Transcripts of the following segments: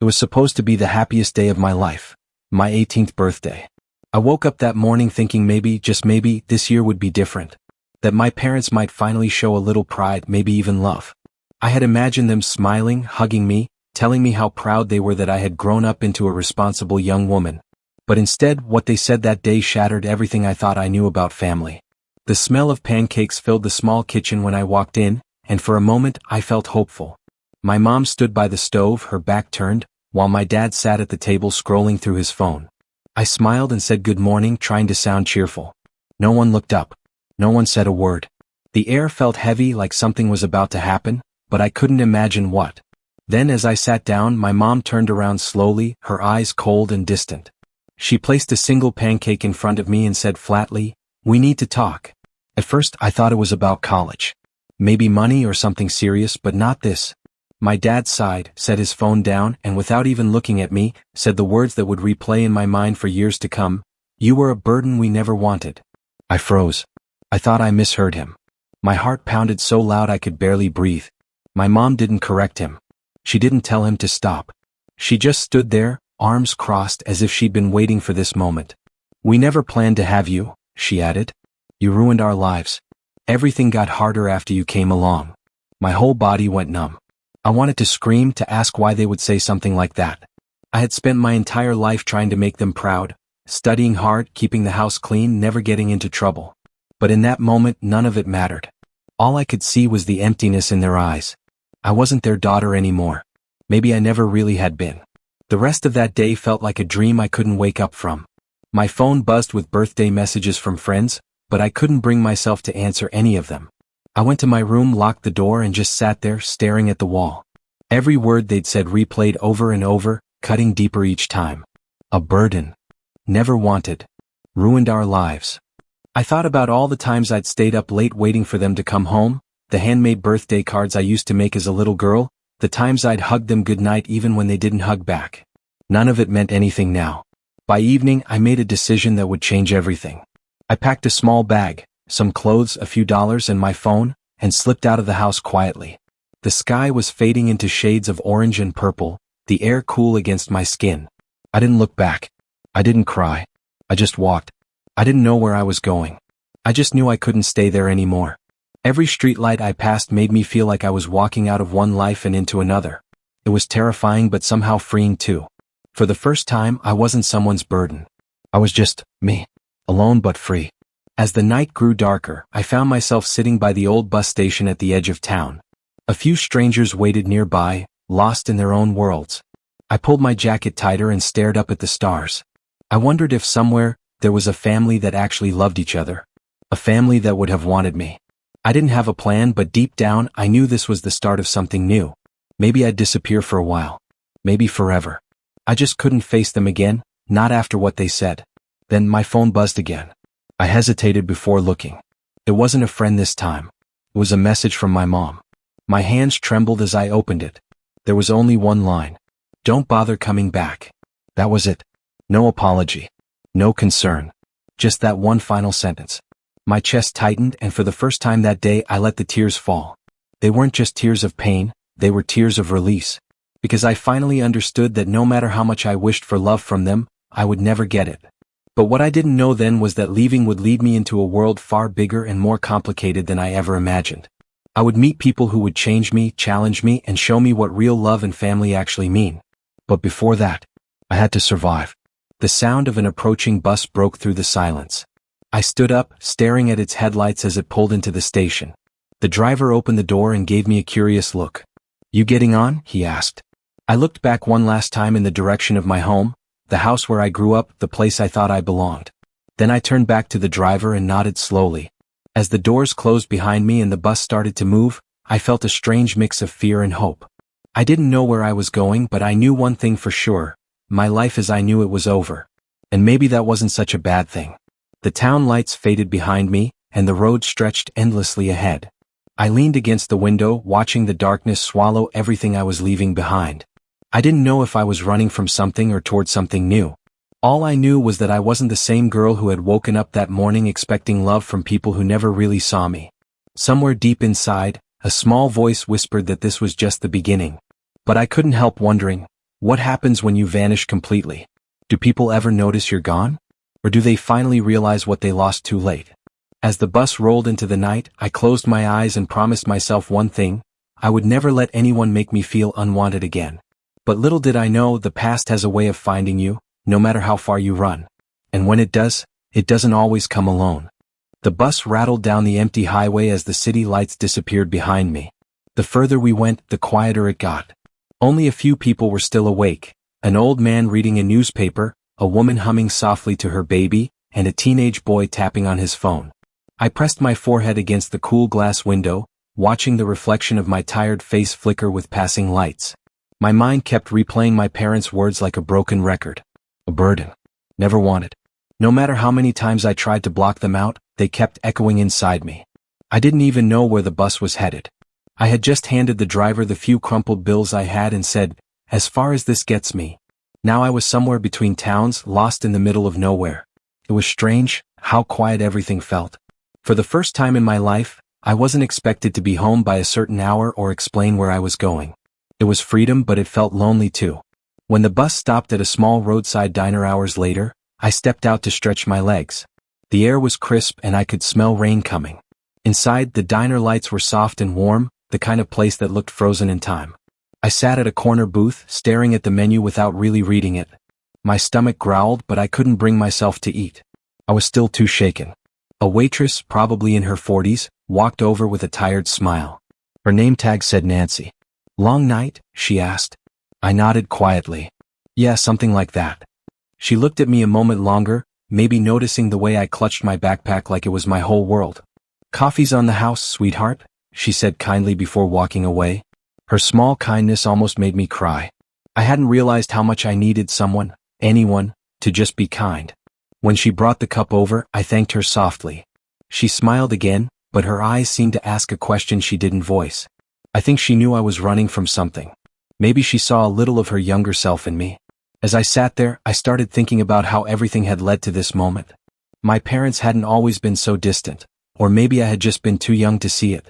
It was supposed to be the happiest day of my life. My 18th birthday. I woke up that morning thinking maybe, just maybe, this year would be different. That my parents might finally show a little pride, maybe even love. I had imagined them smiling, hugging me, telling me how proud they were that I had grown up into a responsible young woman. But instead, what they said that day shattered everything I thought I knew about family. The smell of pancakes filled the small kitchen when I walked in, and for a moment I felt hopeful. My mom stood by the stove, her back turned, while my dad sat at the table scrolling through his phone. I smiled and said good morning, trying to sound cheerful. No one looked up. No one said a word. The air felt heavy, like something was about to happen, but I couldn't imagine what. Then as I sat down, my mom turned around slowly, her eyes cold and distant. She placed a single pancake in front of me and said flatly, "We need to talk." At first I thought it was about college. Maybe money or something serious, but not this. My dad sighed, set his phone down, and without even looking at me, said the words that would replay in my mind for years to come. "You were a burden we never wanted." I froze. I thought I misheard him. My heart pounded so loud I could barely breathe. My mom didn't correct him. She didn't tell him to stop. She just stood there, arms crossed, as if she'd been waiting for this moment. "We never planned to have you," she added. "You ruined our lives. Everything got harder after you came along." My whole body went numb. I wanted to scream, to ask why they would say something like that. I had spent my entire life trying to make them proud, studying hard, keeping the house clean, never getting into trouble. But in that moment, none of it mattered. All I could see was the emptiness in their eyes. I wasn't their daughter anymore. Maybe I never really had been. The rest of that day felt like a dream I couldn't wake up from. My phone buzzed with birthday messages from friends, but I couldn't bring myself to answer any of them. I went to my room, locked the door, and just sat there, staring at the wall. Every word they'd said replayed over and over, cutting deeper each time. A burden. Never wanted. Ruined our lives. I thought about all the times I'd stayed up late waiting for them to come home, the handmade birthday cards I used to make as a little girl, the times I'd hugged them goodnight even when they didn't hug back. None of it meant anything now. By evening, I made a decision that would change everything. I packed a small bag, some clothes, a few dollars, and my phone, and slipped out of the house quietly. The sky was fading into shades of orange and purple, the air cool against my skin. I didn't look back. I didn't cry. I just walked. I didn't know where I was going. I just knew I couldn't stay there anymore. Every streetlight I passed made me feel like I was walking out of one life and into another. It was terrifying but somehow freeing too. For the first time, I wasn't someone's burden. I was just me. Alone but free. As the night grew darker, I found myself sitting by the old bus station at the edge of town. A few strangers waited nearby, lost in their own worlds. I pulled my jacket tighter and stared up at the stars. I wondered if somewhere, there was a family that actually loved each other. A family that would have wanted me. I didn't have a plan, but deep down, I knew this was the start of something new. Maybe I'd disappear for a while. Maybe forever. I just couldn't face them again, not after what they said. Then my phone buzzed again. I hesitated before looking. It wasn't a friend this time. It was a message from my mom. My hands trembled as I opened it. There was only one line. "Don't bother coming back." That was it. No apology. No concern. Just that one final sentence. My chest tightened, and for the first time that day I let the tears fall. They weren't just tears of pain, they were tears of release. Because I finally understood that no matter how much I wished for love from them, I would never get it. But what I didn't know then was that leaving would lead me into a world far bigger and more complicated than I ever imagined. I would meet people who would change me, challenge me, and show me what real love and family actually mean. But before that, I had to survive. The sound of an approaching bus broke through the silence. I stood up, staring at its headlights as it pulled into the station. The driver opened the door and gave me a curious look. "You getting on?" he asked. I looked back one last time in the direction of my home, the house where I grew up, the place I thought I belonged. Then I turned back to the driver and nodded slowly. As the doors closed behind me and the bus started to move, I felt a strange mix of fear and hope. I didn't know where I was going, but I knew one thing for sure. My life as I knew it was over. And maybe that wasn't such a bad thing. The town lights faded behind me, and the road stretched endlessly ahead. I leaned against the window, watching the darkness swallow everything I was leaving behind. I didn't know if I was running from something or toward something new. All I knew was that I wasn't the same girl who had woken up that morning expecting love from people who never really saw me. Somewhere deep inside, a small voice whispered that this was just the beginning. But I couldn't help wondering, What happens when you vanish completely? Do people ever notice you're gone? Or do they finally realize what they lost too late? As the bus rolled into the night, I closed my eyes and promised myself one thing: I would never let anyone make me feel unwanted again. But little did I know, the past has a way of finding you, no matter how far you run. And when it does, it doesn't always come alone. The bus rattled down the empty highway as the city lights disappeared behind me. The further we went, the quieter it got. Only a few people were still awake: an old man reading a newspaper, a woman humming softly to her baby, and a teenage boy tapping on his phone. I pressed my forehead against the cool glass window, watching the reflection of my tired face flicker with passing lights. My mind kept replaying my parents' words like a broken record. A burden. Never wanted. No matter how many times I tried to block them out, they kept echoing inside me. I didn't even know where the bus was headed. I had just handed the driver the few crumpled bills I had and said, "As far as this gets me." Now I was somewhere between towns, lost in the middle of nowhere. It was strange how quiet everything felt. For the first time in my life, I wasn't expected to be home by a certain hour or explain where I was going. It was freedom, but it felt lonely too. When the bus stopped at a small roadside diner hours later, I stepped out to stretch my legs. The air was crisp and I could smell rain coming. Inside, the diner lights were soft and warm, the kind of place that looked frozen in time. I sat at a corner booth, staring at the menu without really reading it. My stomach growled, but I couldn't bring myself to eat. I was still too shaken. A waitress, probably in her 40s, walked over with a tired smile. Her name tag said Nancy. "Long night?" she asked. I nodded quietly. "Yeah, something like that." She looked at me a moment longer, maybe noticing the way I clutched my backpack like it was my whole world. "Coffee's on the house, sweetheart," she said kindly before walking away. Her small kindness almost made me cry. I hadn't realized how much I needed someone, anyone, to just be kind. When she brought the cup over, I thanked her softly. She smiled again, but her eyes seemed to ask a question she didn't voice. I think she knew I was running from something. Maybe she saw a little of her younger self in me. As I sat there, I started thinking about how everything had led to this moment. My parents hadn't always been so distant, or maybe I had just been too young to see it.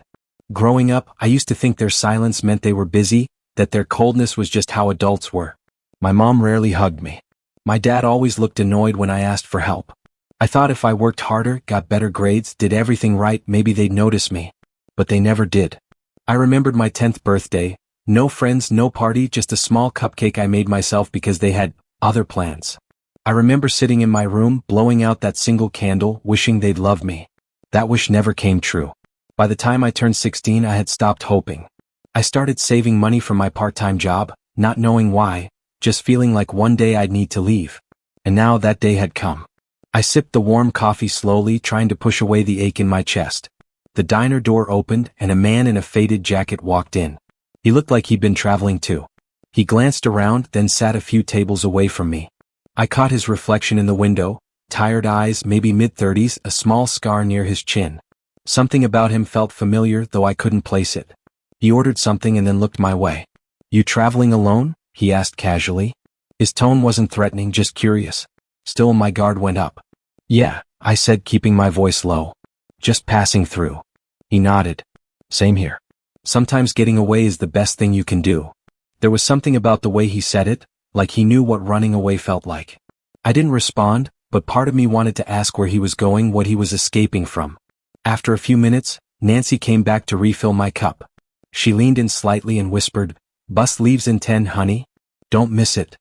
Growing up, I used to think their silence meant they were busy, that their coldness was just how adults were. My mom rarely hugged me. My dad always looked annoyed when I asked for help. I thought if I worked harder, got better grades, did everything right, maybe they'd notice me. But they never did. I remembered my 10th birthday. No friends, no party, just a small cupcake I made myself because they had other plans. I remember sitting in my room, blowing out that single candle, wishing they'd love me. That wish never came true. By the time I turned 16, I had stopped hoping. I started saving money from my part-time job, not knowing why, just feeling like one day I'd need to leave. And now that day had come. I sipped the warm coffee slowly, trying to push away the ache in my chest. The diner door opened, and a man in a faded jacket walked in. He looked like he'd been traveling too. He glanced around, then sat a few tables away from me. I caught his reflection in the window, tired eyes, maybe mid-30s, a small scar near his chin. Something about him felt familiar, though I couldn't place it. He ordered something and then looked my way. "You traveling alone?" he asked casually. His tone wasn't threatening, just curious. Still, my guard went up. "Yeah," I said, keeping my voice low. "Just passing through." He nodded. "Same here. Sometimes getting away is the best thing you can do." There was something about the way he said it, like he knew what running away felt like. I didn't respond, but part of me wanted to ask where he was going, what he was escaping from. After a few minutes, Nancy came back to refill my cup. She leaned in slightly and whispered, "Bus leaves in 10, honey. Don't miss it."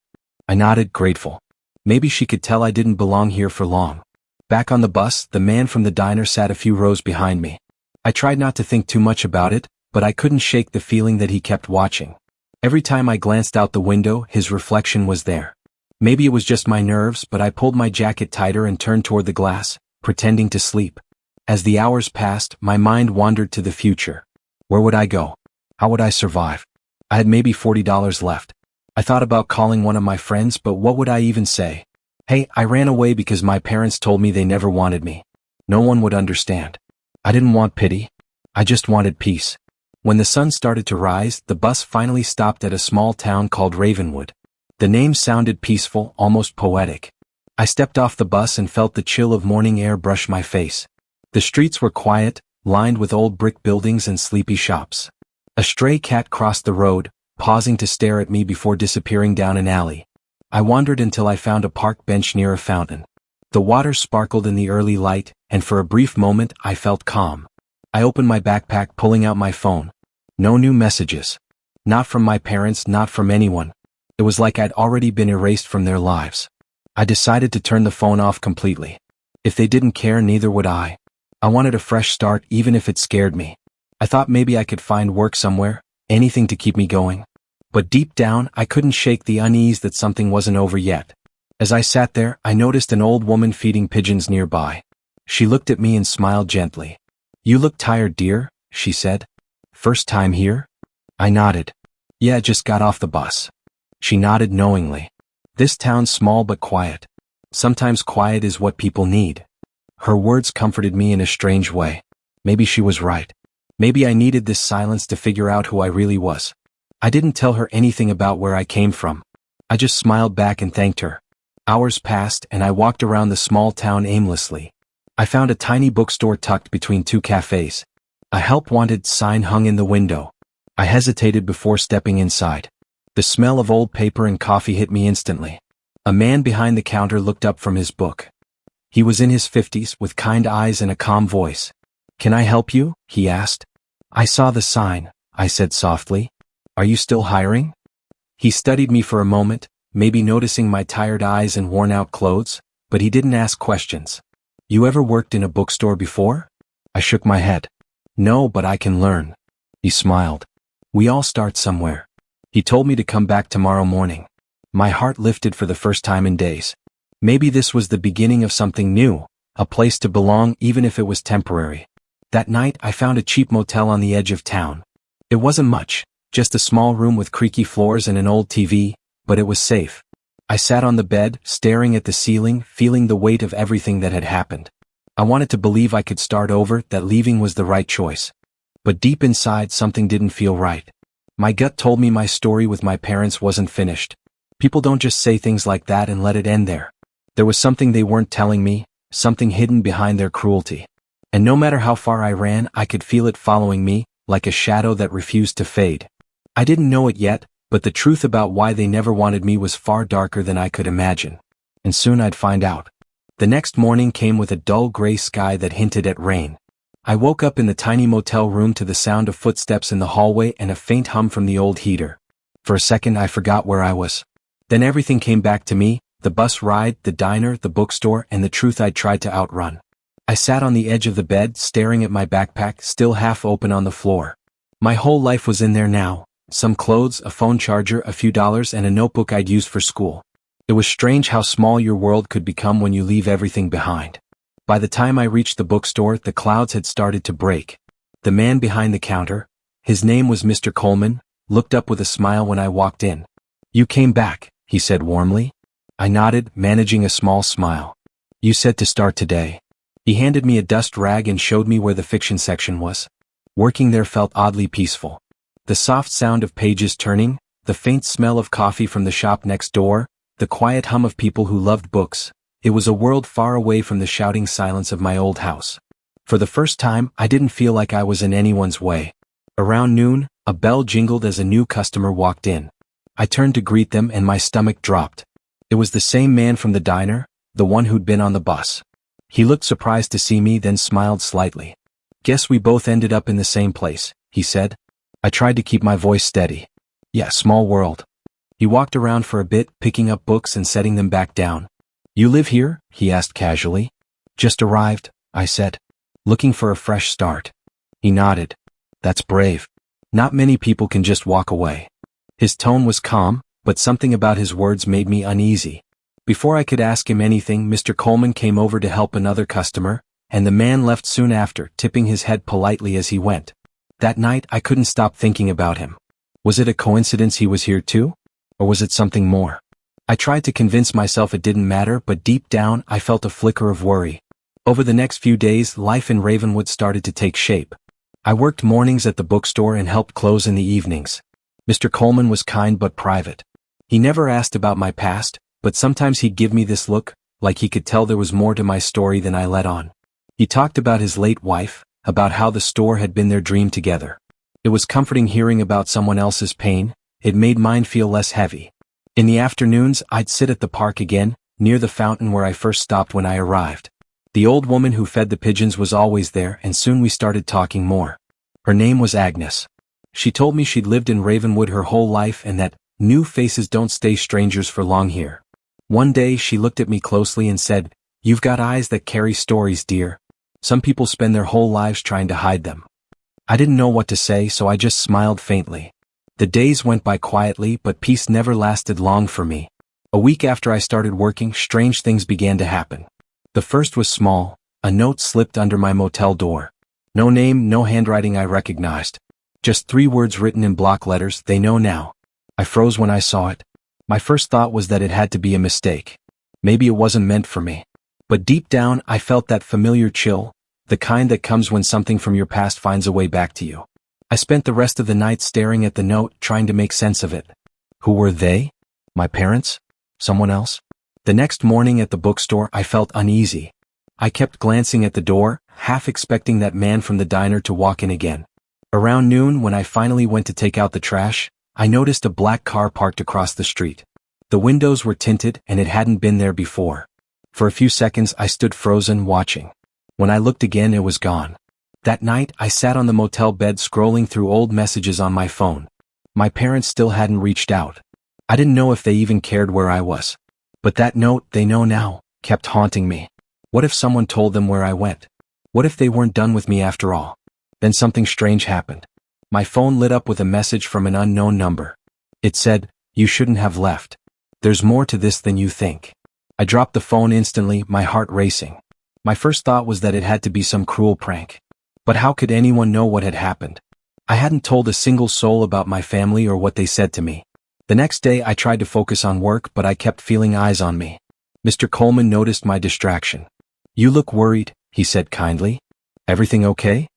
I nodded, grateful. Maybe she could tell I didn't belong here for long. Back on the bus, the man from the diner sat a few rows behind me. I tried not to think too much about it, but I couldn't shake the feeling that he kept watching. Every time I glanced out the window, his reflection was there. Maybe it was just my nerves, but I pulled my jacket tighter and turned toward the glass, pretending to sleep. As the hours passed, my mind wandered to the future. Where would I go? How would I survive? I had maybe $40 left. I thought about calling one of my friends, but what would I even say? Hey, I ran away because my parents told me they never wanted me. No one would understand. I didn't want pity. I just wanted peace. When the sun started to rise, the bus finally stopped at a small town called Ravenwood. The name sounded peaceful, almost poetic. I stepped off the bus and felt the chill of morning air brush my face. The streets were quiet, lined with old brick buildings and sleepy shops. A stray cat crossed the road, pausing to stare at me before disappearing down an alley. I wandered until I found a park bench near a fountain. The water sparkled in the early light, and for a brief moment I felt calm. I opened my backpack, pulling out my phone. No new messages. Not from my parents, not from anyone. It was like I'd already been erased from their lives. I decided to turn the phone off completely. If they didn't care, neither would I. I wanted a fresh start, even if it scared me. I thought maybe I could find work somewhere, anything to keep me going. But deep down, I couldn't shake the unease that something wasn't over yet. As I sat there, I noticed an old woman feeding pigeons nearby. She looked at me and smiled gently. "You look tired, dear," she said. "First time here?" I nodded. "Yeah, just got off the bus." She nodded knowingly. "This town's small but quiet. Sometimes quiet is what people need." Her words comforted me in a strange way. Maybe she was right. Maybe I needed this silence to figure out who I really was. I didn't tell her anything about where I came from. I just smiled back and thanked her. Hours passed and I walked around the small town aimlessly. I found a tiny bookstore tucked between two cafes. A help wanted sign hung in the window. I hesitated before stepping inside. The smell of old paper and coffee hit me instantly. A man behind the counter looked up from his book. He was in his 50s, with kind eyes and a calm voice. "Can I help you?" he asked. "I saw the sign," I said softly. "Are you still hiring?" He studied me for a moment, maybe noticing my tired eyes and worn-out clothes, but he didn't ask questions. "You ever worked in a bookstore before?" I shook my head. "No, but I can learn." He smiled. "We all start somewhere." He told me to come back tomorrow morning. My heart lifted for the first time in days. Maybe this was the beginning of something new, a place to belong even if it was temporary. That night I found a cheap motel on the edge of town. It wasn't much, just a small room with creaky floors and an old TV, but it was safe. I sat on the bed, staring at the ceiling, feeling the weight of everything that had happened. I wanted to believe I could start over, that leaving was the right choice. But deep inside something didn't feel right. My gut told me my story with my parents wasn't finished. People don't just say things like that and let it end there. There was something they weren't telling me, something hidden behind their cruelty. And no matter how far I ran, I could feel it following me, like a shadow that refused to fade. I didn't know it yet, but the truth about why they never wanted me was far darker than I could imagine. And soon I'd find out. The next morning came with a dull gray sky that hinted at rain. I woke up in the tiny motel room to the sound of footsteps in the hallway and a faint hum from the old heater. For a second I forgot where I was. Then everything came back to me, the bus ride, the diner, the bookstore, and the truth I'd tried to outrun. I sat on the edge of the bed, staring at my backpack, still half open on the floor. My whole life was in there now. Some clothes, a phone charger, a few dollars, and a notebook I'd used for school. It was strange how small your world could become when you leave everything behind. By the time I reached the bookstore, the clouds had started to break. The man behind the counter, his name was Mr. Coleman, looked up with a smile when I walked in. "You came back," he said warmly. I nodded, managing a small smile. "You said to start today." He handed me a dust rag and showed me where the fiction section was. Working there felt oddly peaceful. The soft sound of pages turning, the faint smell of coffee from the shop next door, the quiet hum of people who loved books. It was a world far away from the shouting silence of my old house. For the first time, I didn't feel like I was in anyone's way. Around noon, a bell jingled as a new customer walked in. I turned to greet them and my stomach dropped. It was the same man from the diner, the one who'd been on the bus. He looked surprised to see me, then smiled slightly. "Guess we both ended up in the same place," he said. I tried to keep my voice steady. "Yeah, small world." He walked around for a bit, picking up books and setting them back down. "You live here?" he asked casually. "Just arrived," I said. "Looking for a fresh start." He nodded. "That's brave. Not many people can just walk away." His tone was calm, but something about his words made me uneasy. Before I could ask him anything, Mr. Coleman came over to help another customer, and the man left soon after, tipping his head politely as he went. That night I couldn't stop thinking about him. Was it a coincidence he was here too? Or was it something more? I tried to convince myself it didn't matter, but deep down I felt a flicker of worry. Over the next few days, life in Ravenwood started to take shape. I worked mornings at the bookstore and helped close in the evenings. Mr. Coleman was kind but private. He never asked about my past, but sometimes he'd give me this look, like he could tell there was more to my story than I let on. He talked about his late wife, about how the store had been their dream together. It was comforting hearing about someone else's pain. it made mine feel less heavy. In the afternoons, I'd sit at the park again, near the fountain where I first stopped when I arrived. The old woman who fed the pigeons was always there, and soon we started talking more. Her name was Agnes. She told me she'd lived in Ravenwood her whole life and that new faces don't stay strangers for long here. One day she looked at me closely and said, "You've got eyes that carry stories, dear. Some people spend their whole lives trying to hide them." I didn't know what to say, so I just smiled faintly. The days went by quietly, but peace never lasted long for me. A week after I started working, strange things began to happen. The first was small. A note slipped under my motel door. No name, no handwriting I recognized. Just 3 words written in block letters, "They know now." I froze when I saw it. My first thought was that it had to be a mistake. Maybe it wasn't meant for me. But deep down, I felt that familiar chill, the kind that comes when something from your past finds a way back to you. I spent the rest of the night staring at the note, trying to make sense of it. Who were they? My parents? Someone else? The next morning at the bookstore, I felt uneasy. I kept glancing at the door, half expecting that man from the diner to walk in again. Around noon, when I finally went to take out the trash, I noticed a black car parked across the street. The windows were tinted, and it hadn't been there before. For a few seconds, I stood frozen, watching. When I looked again, it was gone. That night, I sat on the motel bed scrolling through old messages on my phone. My parents still hadn't reached out. I didn't know if they even cared where I was. But that note, "They know now," kept haunting me. What if someone told them where I went? What if they weren't done with me after all? Then something strange happened. My phone lit up with a message from an unknown number. It said, "You shouldn't have left. There's more to this than you think." I dropped the phone instantly, my heart racing. My first thought was that it had to be some cruel prank. But how could anyone know what had happened? I hadn't told a single soul about my family or what they said to me. The next day I tried to focus on work, but I kept feeling eyes on me. Mr. Coleman noticed my distraction. "You look worried," he said kindly. "Everything okay?"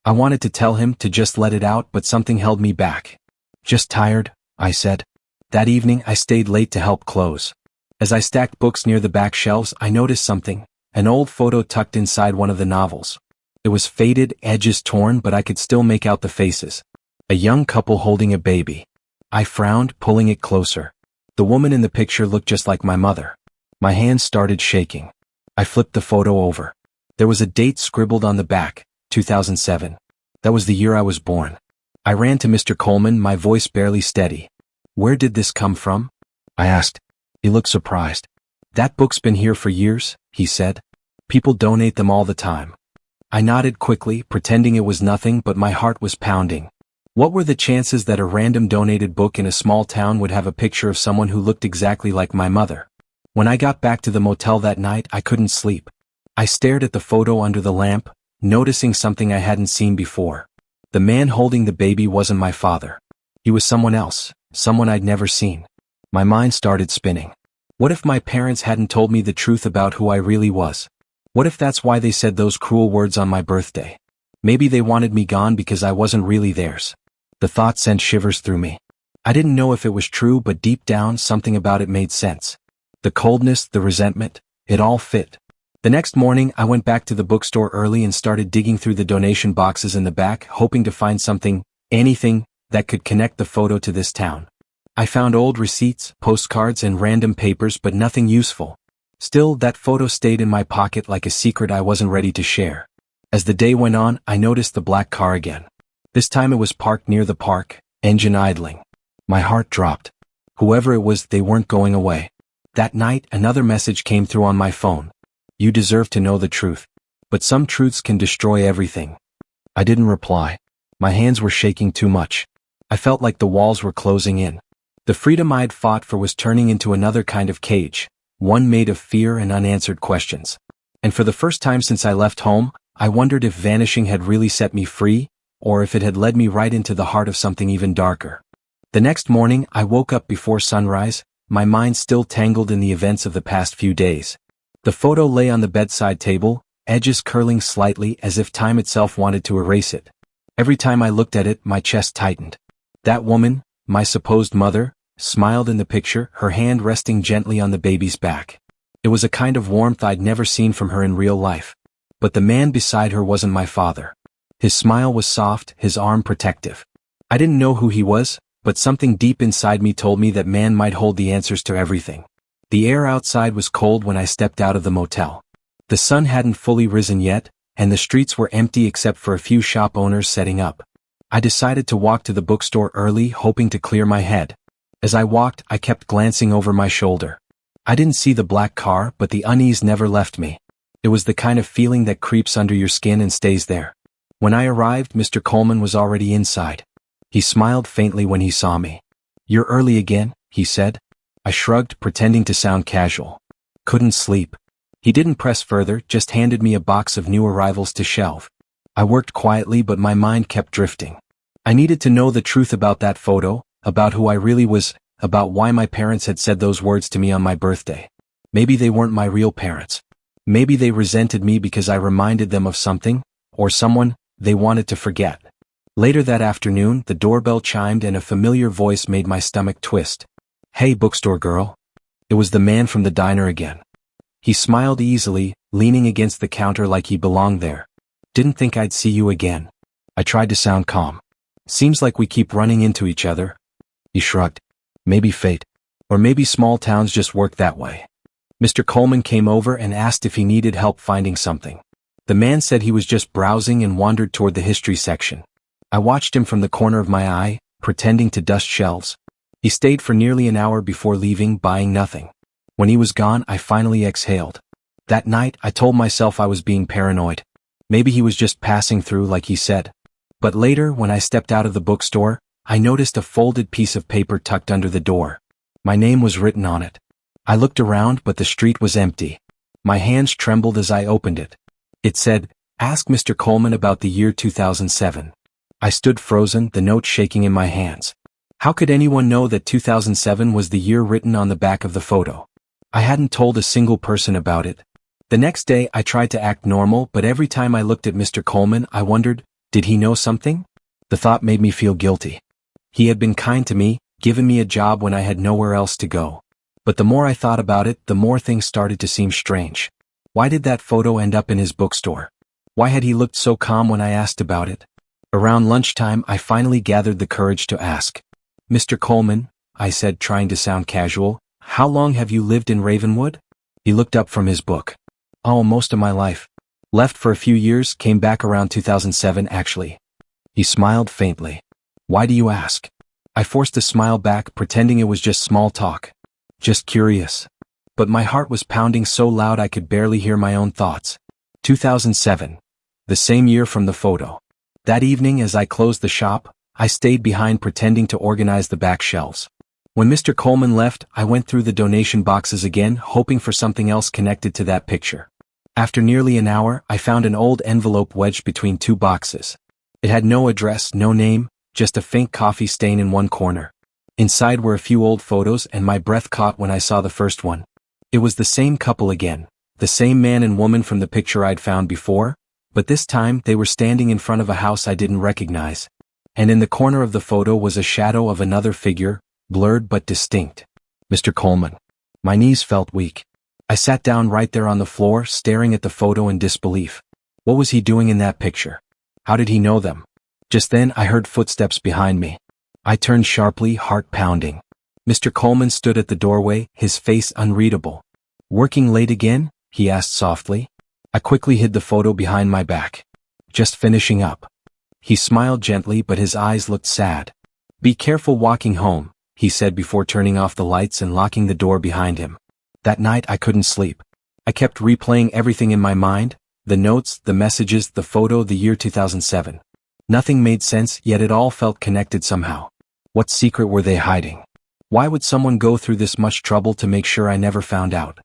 I wanted to tell him to just let it out, but something held me back. "Just tired," I said. That evening I stayed late to help close. As I stacked books near the back shelves, I noticed something, an old photo tucked inside one of the novels. It was faded, edges torn, but I could still make out the faces. A young couple holding a baby. I frowned, pulling it closer. The woman in the picture looked just like my mother. My hands started shaking. I flipped the photo over. There was a date scribbled on the back, 2007. That was the year I was born. I ran to Mr. Coleman, my voice barely steady. "Where did this come from?" I asked. He looked surprised. "That book's been here for years," he said. "People donate them all the time." I nodded quickly, pretending it was nothing, but my heart was pounding. What were the chances that a random donated book in a small town would have a picture of someone who looked exactly like my mother? When I got back to the motel that night, I couldn't sleep. I stared at the photo under the lamp, noticing something I hadn't seen before. The man holding the baby wasn't my father. He was someone else, someone I'd never seen. My mind started spinning. What if my parents hadn't told me the truth about who I really was? What if that's why they said those cruel words on my birthday? Maybe they wanted me gone because I wasn't really theirs. The thought sent shivers through me. I didn't know if it was true, but deep down, something about it made sense. The coldness, the resentment, it all fit. The next morning, I went back to the bookstore early and started digging through the donation boxes in the back, hoping to find something, anything, that could connect the photo to this town. I found old receipts, postcards, and random papers, but nothing useful. Still, that photo stayed in my pocket like a secret I wasn't ready to share. As the day went on, I noticed the black car again. This time it was parked near the park, engine idling. My heart dropped. Whoever it was, they weren't going away. That night, another message came through on my phone. "You deserve to know the truth. But some truths can destroy everything." I didn't reply. My hands were shaking too much. I felt like the walls were closing in. The freedom I'd fought for was turning into another kind of cage, one made of fear and unanswered questions. And for the first time since I left home, I wondered if vanishing had really set me free, or if it had led me right into the heart of something even darker. The next morning, I woke up before sunrise, my mind still tangled in the events of the past few days. The photo lay on the bedside table, edges curling slightly as if time itself wanted to erase it. Every time I looked at it, my chest tightened. That woman, my supposed mother, smiled in the picture, her hand resting gently on the baby's back. It was a kind of warmth I'd never seen from her in real life. But the man beside her wasn't my father. His smile was soft, his arm protective. I didn't know who he was, but something deep inside me told me that man might hold the answers to everything. The air outside was cold when I stepped out of the motel. The sun hadn't fully risen yet, and the streets were empty except for a few shop owners setting up. I decided to walk to the bookstore early, hoping to clear my head. As I walked, I kept glancing over my shoulder. I didn't see the black car, but the unease never left me. It was the kind of feeling that creeps under your skin and stays there. When I arrived, Mr. Coleman was already inside. He smiled faintly when he saw me. "You're early again," he said. I shrugged, pretending to sound casual. "Couldn't sleep." He didn't press further, just handed me a box of new arrivals to shelve. I worked quietly, but my mind kept drifting. I needed to know the truth about that photo, about who I really was, about why my parents had said those words to me on my birthday. Maybe they weren't my real parents. Maybe they resented me because I reminded them of something, or someone, they wanted to forget. Later that afternoon, the doorbell chimed and a familiar voice made my stomach twist. "Hey, bookstore girl." It was the man from the diner again. He smiled easily, leaning against the counter like he belonged there. "Didn't think I'd see you again." I tried to sound calm. "Seems like we keep running into each other." He shrugged. "Maybe fate. Or maybe small towns just work that way." Mr. Coleman came over and asked if he needed help finding something. The man said he was just browsing and wandered toward the history section. I watched him from the corner of my eye, pretending to dust shelves. He stayed for nearly an hour before leaving, buying nothing. When he was gone, I finally exhaled. That night, I told myself I was being paranoid. Maybe he was just passing through like he said. But later, when I stepped out of the bookstore, I noticed a folded piece of paper tucked under the door. My name was written on it. I looked around, but the street was empty. My hands trembled as I opened it. It said, "Ask Mr. Coleman about the year 2007. I stood frozen, the note shaking in my hands. How could anyone know that 2007 was the year written on the back of the photo? I hadn't told a single person about it. The next day I tried to act normal, but every time I looked at Mr. Coleman, I wondered, did he know something? The thought made me feel guilty. He had been kind to me, given me a job when I had nowhere else to go. But the more I thought about it, the more things started to seem strange. Why did that photo end up in his bookstore? Why had he looked so calm when I asked about it? Around lunchtime, I finally gathered the courage to ask. "Mr. Coleman," I said, trying to sound casual, "how long have you lived in Ravenwood?" He looked up from his book. "Oh, most of my life. Left for a few years, came back around 2007 actually." He smiled faintly. "Why do you ask?" I forced a smile back, pretending it was just small talk. "Just curious." But my heart was pounding so loud I could barely hear my own thoughts. 2007. The same year from the photo. That evening, as I closed the shop, I stayed behind pretending to organize the back shelves. When Mr. Coleman left, I went through the donation boxes again, hoping for something else connected to that picture. After nearly an hour, I found an old envelope wedged between two boxes. It had no address, no name, just a faint coffee stain in one corner. Inside were a few old photos, and my breath caught when I saw the first one. It was the same couple again, the same man and woman from the picture I'd found before, but this time they were standing in front of a house I didn't recognize. And in the corner of the photo was a shadow of another figure, blurred but distinct. Mr. Coleman. My knees felt weak. I sat down right there on the floor, staring at the photo in disbelief. What was he doing in that picture? How did he know them? Just then I heard footsteps behind me. I turned sharply, heart pounding. Mr. Coleman stood at the doorway, his face unreadable. "Working late again?" he asked softly. I quickly hid the photo behind my back. "Just finishing up." He smiled gently, but his eyes looked sad. "Be careful walking home," he said before turning off the lights and locking the door behind him. That night I couldn't sleep. I kept replaying everything in my mind, the notes, the messages, the photo, the year 2007. Nothing made sense, yet it all felt connected somehow. What secret were they hiding? Why would someone go through this much trouble to make sure I never found out?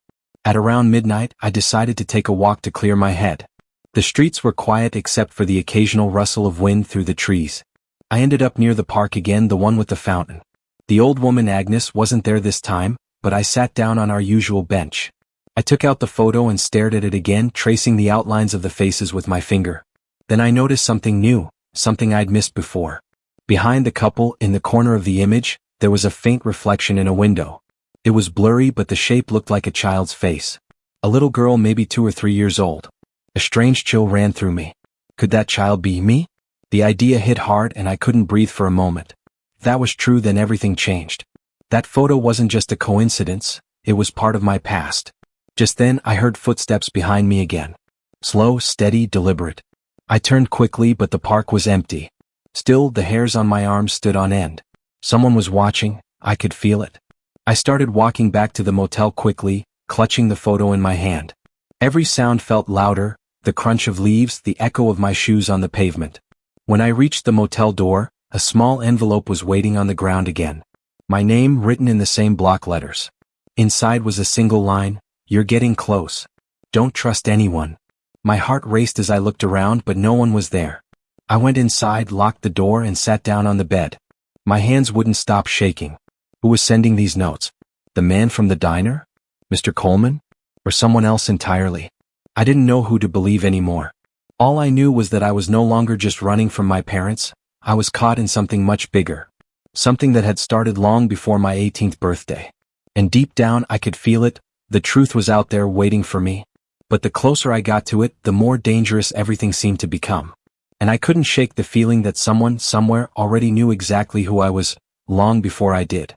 At around midnight, I decided to take a walk to clear my head. The streets were quiet except for the occasional rustle of wind through the trees. I ended up near the park again, the one with the fountain. The old woman Agnes wasn't there this time, but I sat down on our usual bench. I took out the photo and stared at it again, tracing the outlines of the faces with my finger. Then I noticed something new, something I'd missed before. Behind the couple, in the corner of the image, there was a faint reflection in a window. It was blurry, but the shape looked like a child's face. A little girl, maybe 2 or 3 years old. A strange chill ran through me. Could that child be me? The idea hit hard and I couldn't breathe for a moment. that was true, then everything changed. That photo wasn't just a coincidence, it was part of my past. Just then I heard footsteps behind me again. Slow, steady, deliberate. I turned quickly, but the park was empty. Still, the hairs on my arms stood on end. Someone was watching, I could feel it. I started walking back to the motel quickly, clutching the photo in my hand. Every sound felt louder, the crunch of leaves, the echo of my shoes on the pavement. When I reached the motel door, a small envelope was waiting on the ground again. My name written in the same block letters. Inside was a single line, "You're getting close. Don't trust anyone." My heart raced as I looked around, but no one was there. I went inside, locked the door, and sat down on the bed. My hands wouldn't stop shaking. Who was sending these notes? The man from the diner? Mr. Coleman? Or someone else entirely? I didn't know who to believe anymore. All I knew was that I was no longer just running from my parents, I was caught in something much bigger. Something that had started long before my 18th birthday. And deep down I could feel it, the truth was out there waiting for me. But the closer I got to it, the more dangerous everything seemed to become. And I couldn't shake the feeling that someone, somewhere, already knew exactly who I was, long before I did.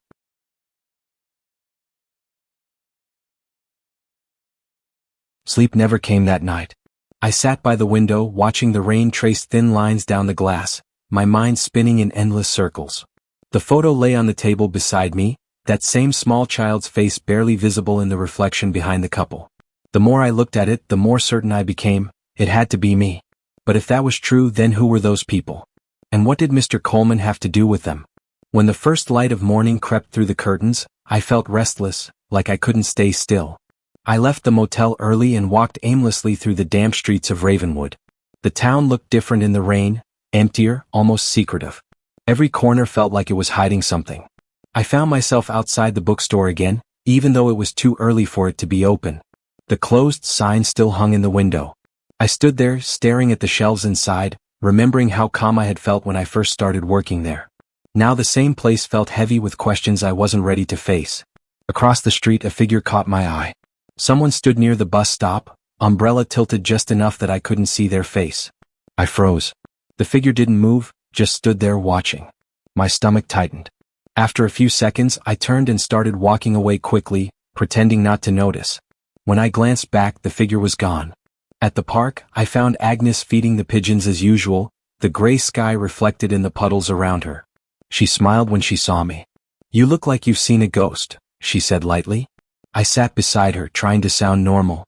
Sleep never came that night. I sat by the window, watching the rain trace thin lines down the glass, my mind spinning in endless circles. The photo lay on the table beside me, that same small child's face barely visible in the reflection behind the couple. The more I looked at it, the more certain I became, it had to be me. But if that was true, then who were those people? And what did Mr. Coleman have to do with them? When the first light of morning crept through the curtains, I felt restless, like I couldn't stay still. I left the motel early and walked aimlessly through the damp streets of Ravenwood. The town looked different in the rain, emptier, almost secretive. Every corner felt like it was hiding something. I found myself outside the bookstore again, even though it was too early for it to be open. The closed sign still hung in the window. I stood there, staring at the shelves inside, remembering how calm I had felt when I first started working there. Now the same place felt heavy with questions I wasn't ready to face. Across the street, a figure caught my eye. Someone stood near the bus stop, umbrella tilted just enough that I couldn't see their face. I froze. The figure didn't move, just stood there watching. My stomach tightened. After a few seconds, I turned and started walking away quickly, pretending not to notice. When I glanced back, the figure was gone. At the park, I found Agnes feeding the pigeons as usual, the gray sky reflected in the puddles around her. She smiled when she saw me. "You look like you've seen a ghost," she said lightly. I sat beside her, trying to sound normal.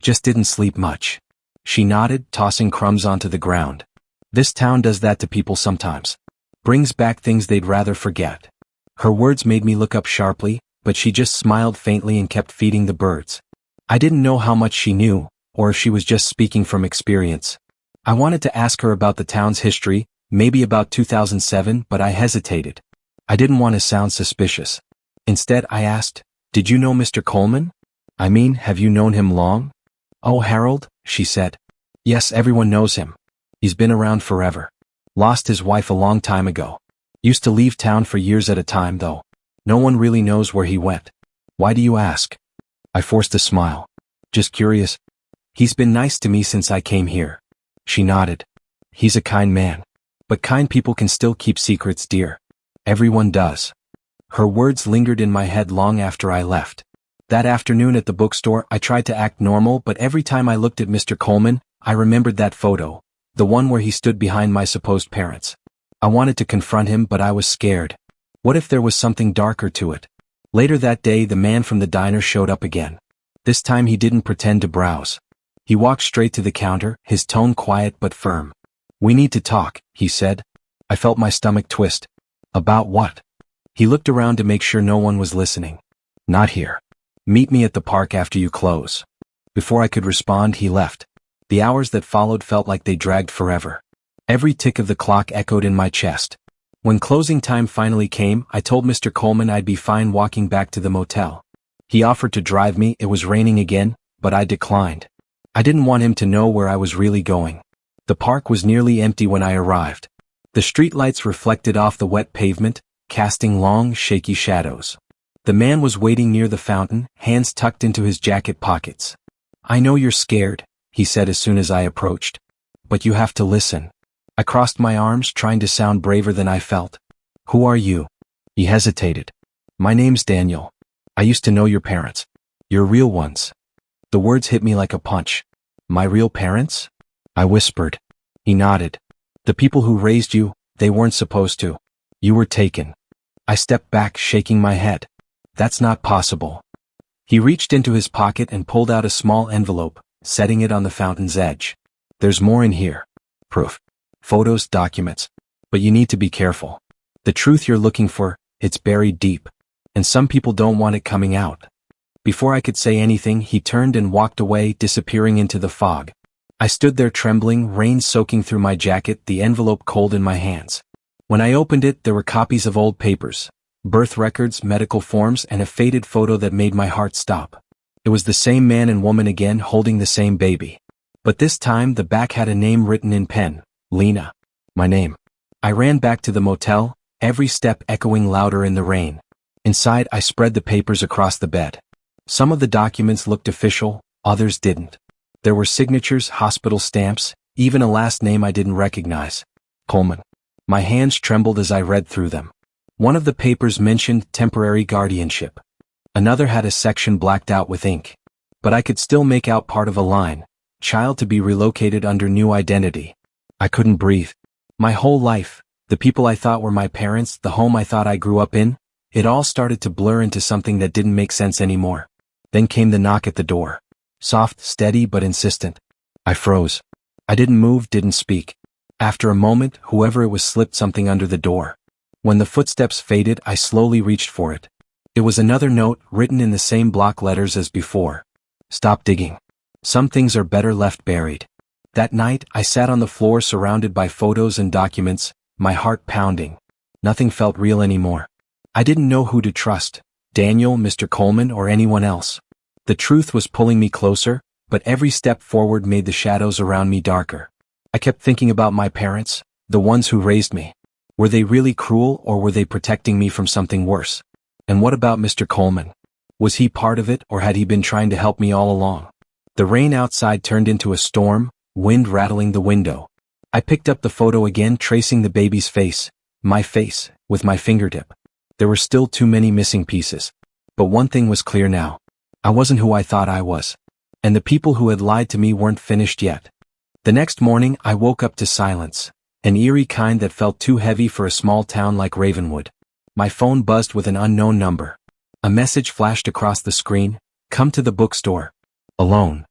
"Just didn't sleep much." She nodded, tossing crumbs onto the ground. "This town does that to people sometimes. Brings back things they'd rather forget." Her words made me look up sharply, but she just smiled faintly and kept feeding the birds. I didn't know how much she knew, or if she was just speaking from experience. I wanted to ask her about the town's history, maybe about 2007, but I hesitated. I didn't want to sound suspicious. Instead, I asked, "Did you know Mr. Coleman? I mean, have you known him long?" "Oh, Harold," she said. "Yes, everyone knows him. He's been around forever. Lost his wife a long time ago. Used to leave town for years at a time, though. No one really knows where he went." "Why do you ask?" I forced a smile. "Just curious. He's been nice to me since I came here." She nodded. "He's a kind man. But kind people can still keep secrets, dear. Everyone does." Her words lingered in my head long after I left. That afternoon at the bookstore, I tried to act normal, but every time I looked at Mr. Coleman, I remembered that photo, the one where he stood behind my supposed parents. I wanted to confront him, but I was scared. What if there was something darker to it? Later that day, the man from the diner showed up again. This time he didn't pretend to browse. He walked straight to the counter, his tone quiet but firm. "We need to talk," he said. I felt my stomach twist. "About what?" He looked around to make sure no one was listening. "Not here. Meet me at the park after you close." Before I could respond, he left. The hours that followed felt like they dragged forever. Every tick of the clock echoed in my chest. When closing time finally came, I told Mr. Coleman I'd be fine walking back to the motel. He offered to drive me. It was raining again, but I declined. I didn't want him to know where I was really going. The park was nearly empty when I arrived. The streetlights reflected off the wet pavement, casting long, shaky shadows. The man was waiting near the fountain, hands tucked into his jacket pockets. "I know you're scared," he said as soon as I approached. "But you have to listen." I crossed my arms, trying to sound braver than I felt. Who are you? He hesitated. My name's Daniel. I used to know your parents. Your real ones. The words hit me like a punch. My real parents? I whispered. He nodded. The people who raised you, they weren't supposed to. You were taken. I stepped back, shaking my head. That's not possible. He reached into his pocket and pulled out a small envelope, setting it on the fountain's edge. There's more in here. Proof. Photos, documents. But you need to be careful. The truth you're looking for, it's buried deep. And some people don't want it coming out. Before I could say anything, he turned and walked away, disappearing into the fog. I stood there trembling, rain soaking through my jacket, the envelope cold in my hands. When I opened it, there were copies of old papers, birth records, medical forms, and a faded photo that made my heart stop. It was the same man and woman again, holding the same baby. But this time, the back had a name written in pen. Lena. My name. I ran back to the motel, every step echoing louder in the rain. Inside, I spread the papers across the bed. Some of the documents looked official, others didn't. There were signatures, hospital stamps, even a last name I didn't recognize. Coleman. My hands trembled as I read through them. One of the papers mentioned temporary guardianship. Another had a section blacked out with ink. But I could still make out part of a line. Child to be relocated under new identity. I couldn't breathe. My whole life, the people I thought were my parents, the home I thought I grew up in, it all started to blur into something that didn't make sense anymore. Then came the knock at the door. Soft, steady, but insistent. I froze. I didn't move, didn't speak. After a moment, whoever it was slipped something under the door. When the footsteps faded, I slowly reached for it. It was another note, written in the same block letters as before. Stop digging. Some things are better left buried. That night, I sat on the floor surrounded by photos and documents, my heart pounding. Nothing felt real anymore. I didn't know who to trust, Daniel, Mr. Coleman, or anyone else. The truth was pulling me closer, but every step forward made the shadows around me darker. I kept thinking about my parents, the ones who raised me. Were they really cruel, or were they protecting me from something worse? And what about Mr. Coleman? Was he part of it, or had he been trying to help me all along? The rain outside turned into a storm, wind rattling the window. I picked up the photo again, tracing the baby's face, my face, with my fingertip. There were still too many missing pieces. But one thing was clear now. I wasn't who I thought I was. And the people who had lied to me weren't finished yet. The next morning, I woke up to silence, an eerie kind that felt too heavy for a small town like Ravenwood. My phone buzzed with an unknown number. A message flashed across the screen, come to the bookstore. Alone.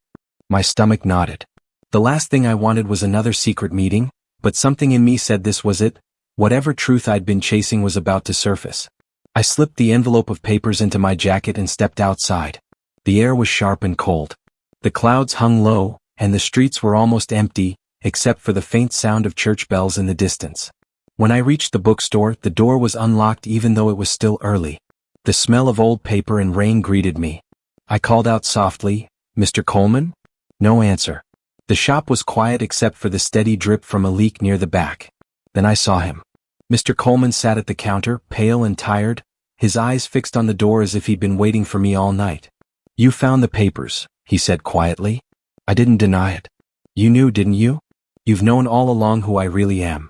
My stomach knotted. The last thing I wanted was another secret meeting, but something in me said this was it. Whatever truth I'd been chasing was about to surface. I slipped the envelope of papers into my jacket and stepped outside. The air was sharp and cold. The clouds hung low, and the streets were almost empty, except for the faint sound of church bells in the distance. When I reached the bookstore, the door was unlocked even though it was still early. The smell of old paper and rain greeted me. I called out softly, Mr. Coleman? No answer. The shop was quiet except for the steady drip from a leak near the back. Then I saw him. Mr. Coleman sat at the counter, pale and tired, his eyes fixed on the door as if he'd been waiting for me all night. You found the papers, he said quietly. I didn't deny it. You knew, didn't you? You've known all along who I really am.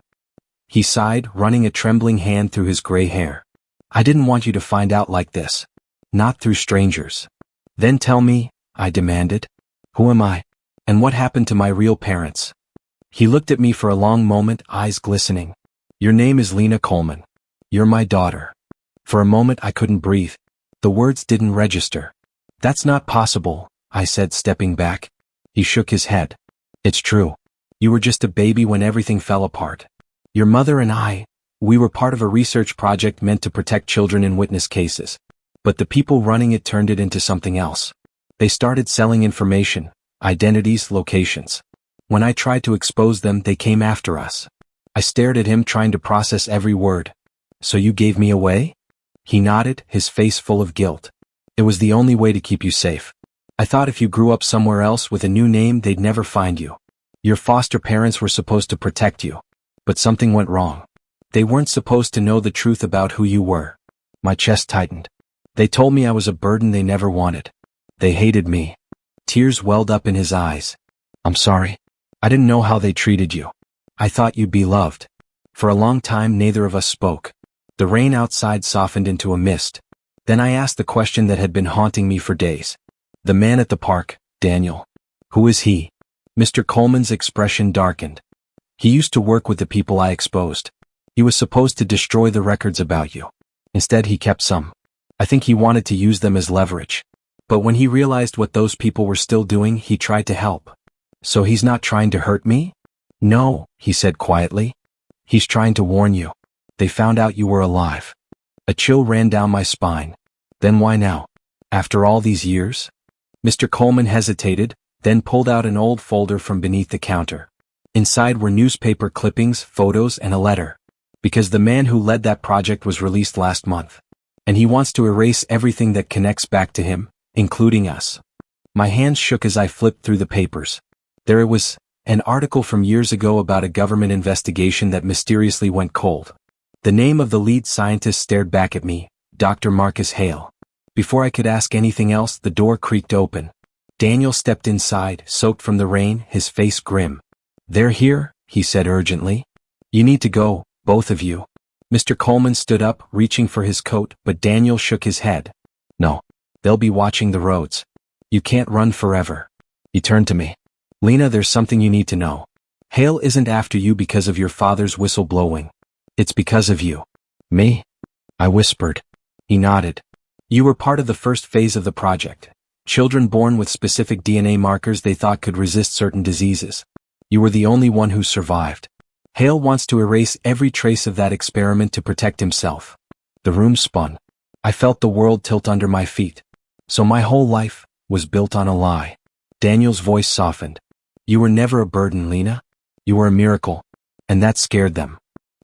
He sighed, running a trembling hand through his gray hair. I didn't want you to find out like this. Not through strangers. Then tell me, I demanded. Who am I? And what happened to my real parents? He looked at me for a long moment, eyes glistening. Your name is Lena Coleman. You're my daughter. For a moment I couldn't breathe. The words didn't register. That's not possible, I said, stepping back. He shook his head. It's true. You were just a baby when everything fell apart. Your mother and I, we were part of a research project meant to protect children in witness cases. But the people running it turned it into something else. They started selling information, identities, locations. When I tried to expose them, they came after us. I stared at him, trying to process every word. So you gave me away? He nodded, his face full of guilt. It was the only way to keep you safe. I thought if you grew up somewhere else with a new name, they'd never find you. Your foster parents were supposed to protect you. But something went wrong. They weren't supposed to know the truth about who you were. My chest tightened. They told me I was a burden they never wanted. They hated me. Tears welled up in his eyes. I'm sorry. I didn't know how they treated you. I thought you'd be loved. For a long time, neither of us spoke. The rain outside softened into a mist. Then I asked the question that had been haunting me for days. The man at the park, Daniel. Who is he? Mr. Coleman's expression darkened. He used to work with the people I exposed. He was supposed to destroy the records about you. Instead, he kept some. I think he wanted to use them as leverage. But when he realized what those people were still doing, he tried to help. So he's not trying to hurt me? No, he said quietly. He's trying to warn you. They found out you were alive. A chill ran down my spine. Then why now? After all these years? Mr. Coleman hesitated, then pulled out an old folder from beneath the counter. Inside were newspaper clippings, photos, and a letter. Because the man who led that project was released last month. And he wants to erase everything that connects back to him, including us. My hands shook as I flipped through the papers. There it was, an article from years ago about a government investigation that mysteriously went cold. The name of the lead scientist stared back at me, Dr. Marcus Hale. Before I could ask anything else, the door creaked open. Daniel stepped inside, soaked from the rain, his face grim. They're here, he said urgently. You need to go, both of you. Mr. Coleman stood up, reaching for his coat, but Daniel shook his head. No. They'll be watching the roads. You can't run forever. He turned to me. Lena, there's something you need to know. Hale isn't after you because of your father's whistleblowing. It's because of you. Me? I whispered. He nodded. You were part of the first phase of the project. Children born with specific DNA markers they thought could resist certain diseases. You were the only one who survived. Hale wants to erase every trace of that experiment to protect himself. The room spun. I felt the world tilt under my feet. So my whole life was built on a lie. Daniel's voice softened. You were never a burden, Lena. You were a miracle. And that scared them.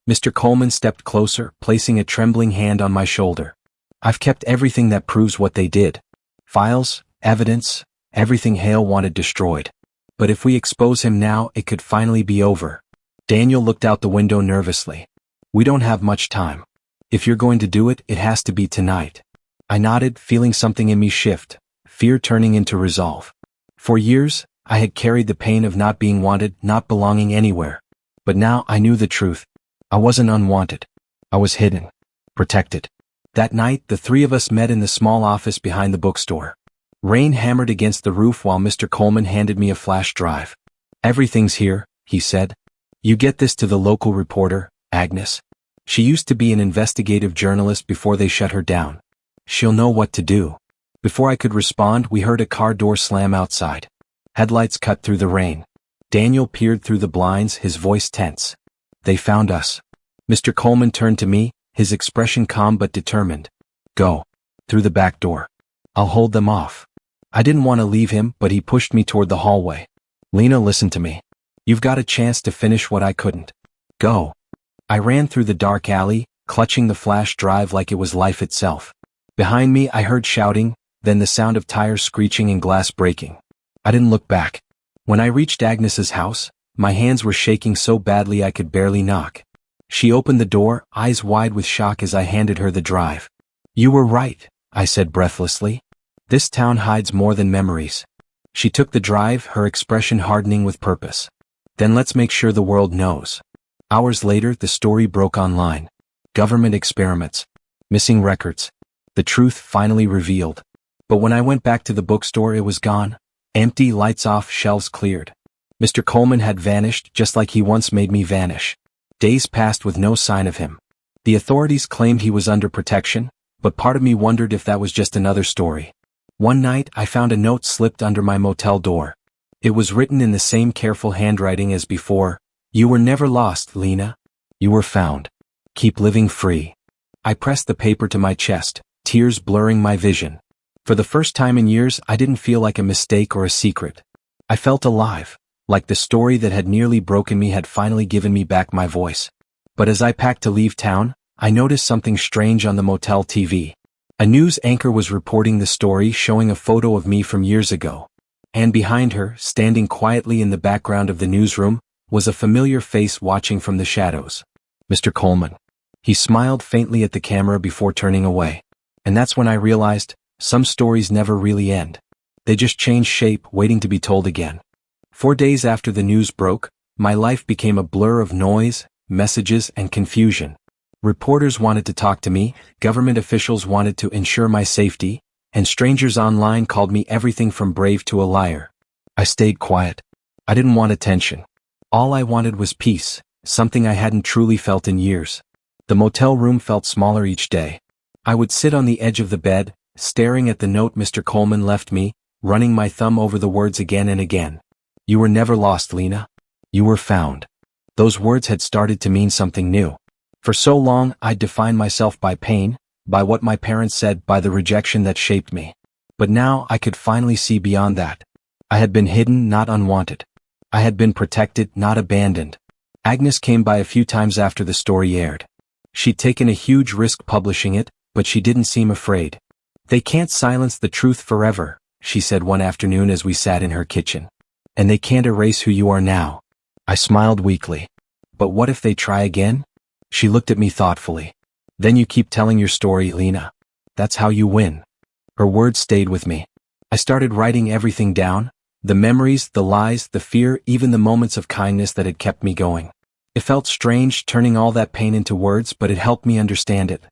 Mr. Coleman stepped closer, placing a trembling hand on my shoulder. I've kept everything that proves what they did. Files, evidence, everything Hale wanted destroyed. But if we expose him now, it could finally be over. Daniel looked out the window nervously. We don't have much time. If you're going to do it, it has to be tonight. I nodded, feeling something in me shift, fear turning into resolve. For years, I had carried the pain of not being wanted, not belonging anywhere. But now I knew the truth. I wasn't unwanted. I was hidden. Protected. That night, the three of us met in the small office behind the bookstore. Rain hammered against the roof while Mr. Coleman handed me a flash drive. Everything's here, he said. You get this to the local reporter, Agnes. She used to be an investigative journalist before they shut her down. She'll know what to do. Before I could respond, we heard a car door slam outside. Headlights cut through the rain. Daniel peered through the blinds, his voice tense. They found us. Mr. Coleman turned to me, his expression calm but determined. Go. Through the back door. I'll hold them off. I didn't want to leave him, but he pushed me toward the hallway. Lena, listen to me. You've got a chance to finish what I couldn't. Go. I ran through the dark alley, clutching the flash drive like it was life itself. Behind me, I heard shouting, then the sound of tires screeching and glass breaking. I didn't look back. When I reached Agnes's house, my hands were shaking so badly I could barely knock. She opened the door, eyes wide with shock as I handed her the drive. You were right, I said breathlessly. This town hides more than memories. She took the drive, her expression hardening with purpose. Then let's make sure the world knows. Hours later, the story broke online. Government experiments. Missing records. The truth finally revealed. But when I went back to the bookstore, it was gone. Empty, lights off, shelves cleared. Mr. Coleman had vanished, just like he once made me vanish. Days passed with no sign of him. The authorities claimed he was under protection, but part of me wondered if that was just another story. One night, I found a note slipped under my motel door. It was written in the same careful handwriting as before. You were never lost, Lena. You were found. Keep living free. I pressed the paper to my chest, tears blurring my vision. For the first time in years, I didn't feel like a mistake or a secret. I felt alive, like the story that had nearly broken me had finally given me back my voice. But as I packed to leave town, I noticed something strange on the motel TV. A news anchor was reporting the story, showing a photo of me from years ago. And behind her, standing quietly in the background of the newsroom, was a familiar face watching from the shadows. Mr. Coleman. He smiled faintly at the camera before turning away. And that's when I realized, some stories never really end. They just change shape, waiting to be told again. 4 days after the news broke, my life became a blur of noise, messages, and confusion. Reporters wanted to talk to me, government officials wanted to ensure my safety, and strangers online called me everything from brave to a liar. I stayed quiet. I didn't want attention. All I wanted was peace, something I hadn't truly felt in years. The motel room felt smaller each day. I would sit on the edge of the bed, staring at the note Mr. Coleman left me, running my thumb over the words again and again. You were never lost, Lena. You were found. Those words had started to mean something new. For so long, I'd defined myself by pain, by what my parents said, by the rejection that shaped me. But now I could finally see beyond that. I had been hidden, not unwanted. I had been protected, not abandoned. Agnes came by a few times after the story aired. She'd taken a huge risk publishing it, but she didn't seem afraid. They can't silence the truth forever, she said one afternoon as we sat in her kitchen. And they can't erase who you are now. I smiled weakly. But what if they try again? She looked at me thoughtfully. Then you keep telling your story, Lena. That's how you win. Her words stayed with me. I started writing everything down, the memories, the lies, the fear, even the moments of kindness that had kept me going. It felt strange turning all that pain into words, but it helped me understand it.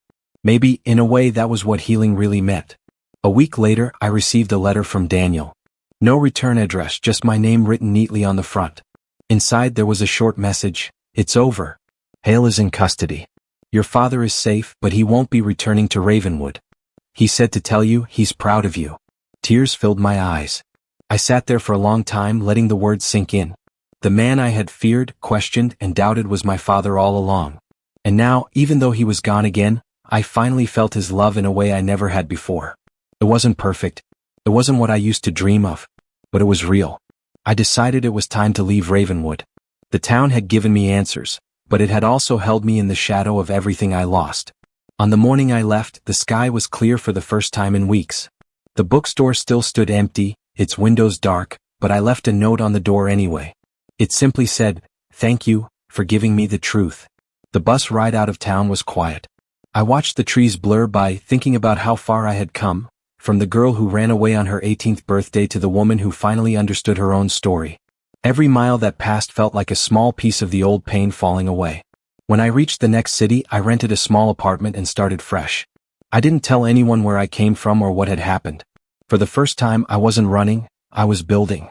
Maybe, in a way, that was what healing really meant. A week later, I received a letter from Daniel. No return address, just my name written neatly on the front. Inside there was a short message. It's over. Hale is in custody. Your father is safe, but he won't be returning to Ravenwood. He said to tell you he's proud of you. Tears filled my eyes. I sat there for a long time, letting the words sink in. The man I had feared, questioned, and doubted was my father all along. And now, even though he was gone again, I finally felt his love in a way I never had before. It wasn't perfect. It wasn't what I used to dream of. But it was real. I decided it was time to leave Ravenwood. The town had given me answers, but it had also held me in the shadow of everything I lost. On the morning I left, the sky was clear for the first time in weeks. The bookstore still stood empty, its windows dark, but I left a note on the door anyway. It simply said, "Thank you for giving me the truth." The bus ride out of town was quiet. I watched the trees blur by, thinking about how far I had come, from the girl who ran away on her 18th birthday to the woman who finally understood her own story. Every mile that passed felt like a small piece of the old pain falling away. When I reached the next city, I rented a small apartment and started fresh. I didn't tell anyone where I came from or what had happened. For the first time, I wasn't running, I was building.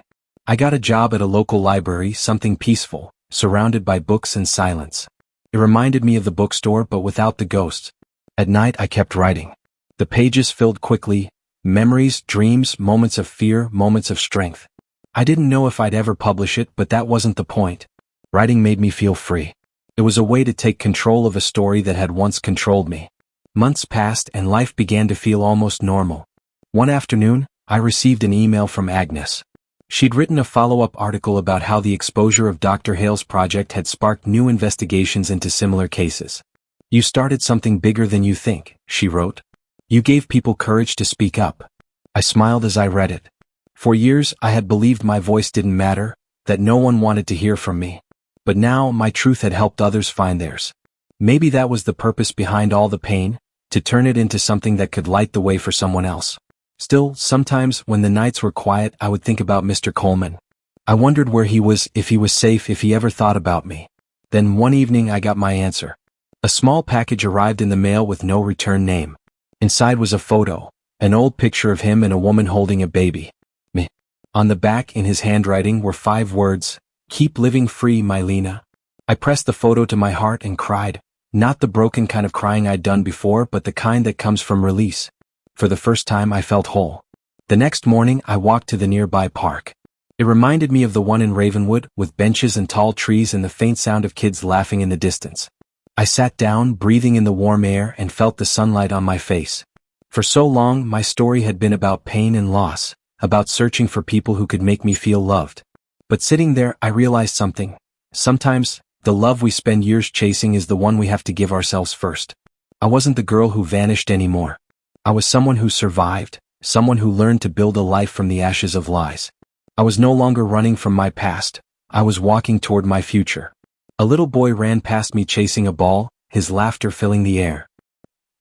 I got a job at a local library, something peaceful, surrounded by books and silence. It reminded me of the bookstore, but without the ghosts. At night, I kept writing. The pages filled quickly, memories, dreams, moments of fear, moments of strength. I didn't know if I'd ever publish it, but that wasn't the point. Writing made me feel free. It was a way to take control of a story that had once controlled me. Months passed and life began to feel almost normal. One afternoon, I received an email from Agnes. She'd written a follow-up article about how the exposure of Dr. Hale's project had sparked new investigations into similar cases. You started something bigger than you think, she wrote. You gave people courage to speak up. I smiled as I read it. For years, I had believed my voice didn't matter, that no one wanted to hear from me. But now, my truth had helped others find theirs. Maybe that was the purpose behind all the pain, to turn it into something that could light the way for someone else. Still, sometimes, when the nights were quiet, I would think about Mr. Coleman. I wondered where he was, if he was safe, if he ever thought about me. Then one evening I got my answer. A small package arrived in the mail with no return name. Inside was a photo, an old picture of him and a woman holding a baby. Me. On the back, in his handwriting, were 5 words, "Keep living free, my Lena." I pressed the photo to my heart and cried, not the broken kind of crying I'd done before, but the kind that comes from release. For the first time, I felt whole. The next morning, I walked to the nearby park. It reminded me of the one in Ravenwood, with benches and tall trees and the faint sound of kids laughing in the distance. I sat down, breathing in the warm air, and felt the sunlight on my face. For so long, my story had been about pain and loss, about searching for people who could make me feel loved. But sitting there, I realized something. Sometimes, the love we spend years chasing is the one we have to give ourselves first. I wasn't the girl who vanished anymore. I was someone who survived, someone who learned to build a life from the ashes of lies. I was no longer running from my past. I was walking toward my future. A little boy ran past me chasing a ball, his laughter filling the air.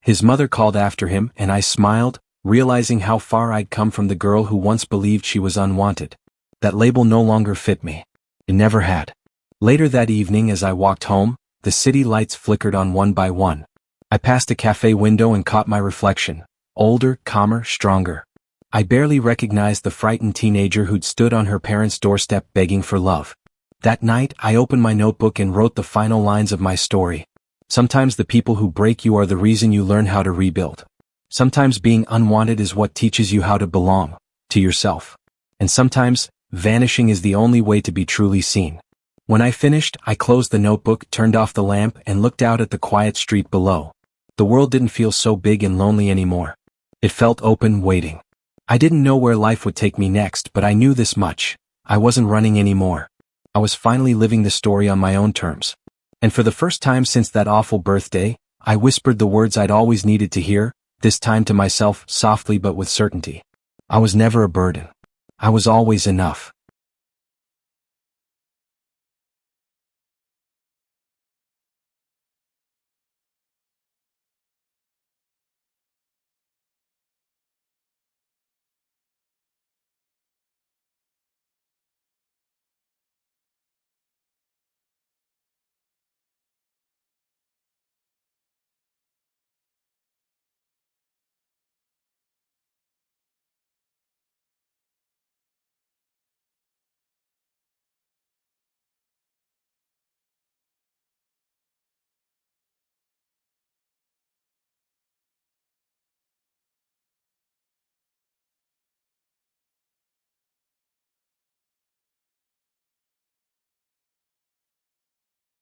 His mother called after him, and I smiled, realizing how far I'd come from the girl who once believed she was unwanted. That label no longer fit me. It never had. Later that evening as I walked home, the city lights flickered on one by one. I passed a cafe window and caught my reflection. Older, calmer, stronger. I barely recognized the frightened teenager who'd stood on her parents' doorstep begging for love. That night, I opened my notebook and wrote the final lines of my story. Sometimes the people who break you are the reason you learn how to rebuild. Sometimes being unwanted is what teaches you how to belong to yourself. And sometimes, vanishing is the only way to be truly seen. When I finished, I closed the notebook, turned off the lamp, and looked out at the quiet street below. The world didn't feel so big and lonely anymore. It felt open, waiting. I didn't know where life would take me next, but I knew this much. I wasn't running anymore. I was finally living the story on my own terms. And for the first time since that awful birthday, I whispered the words I'd always needed to hear, this time to myself, softly but with certainty. I was never a burden. I was always enough.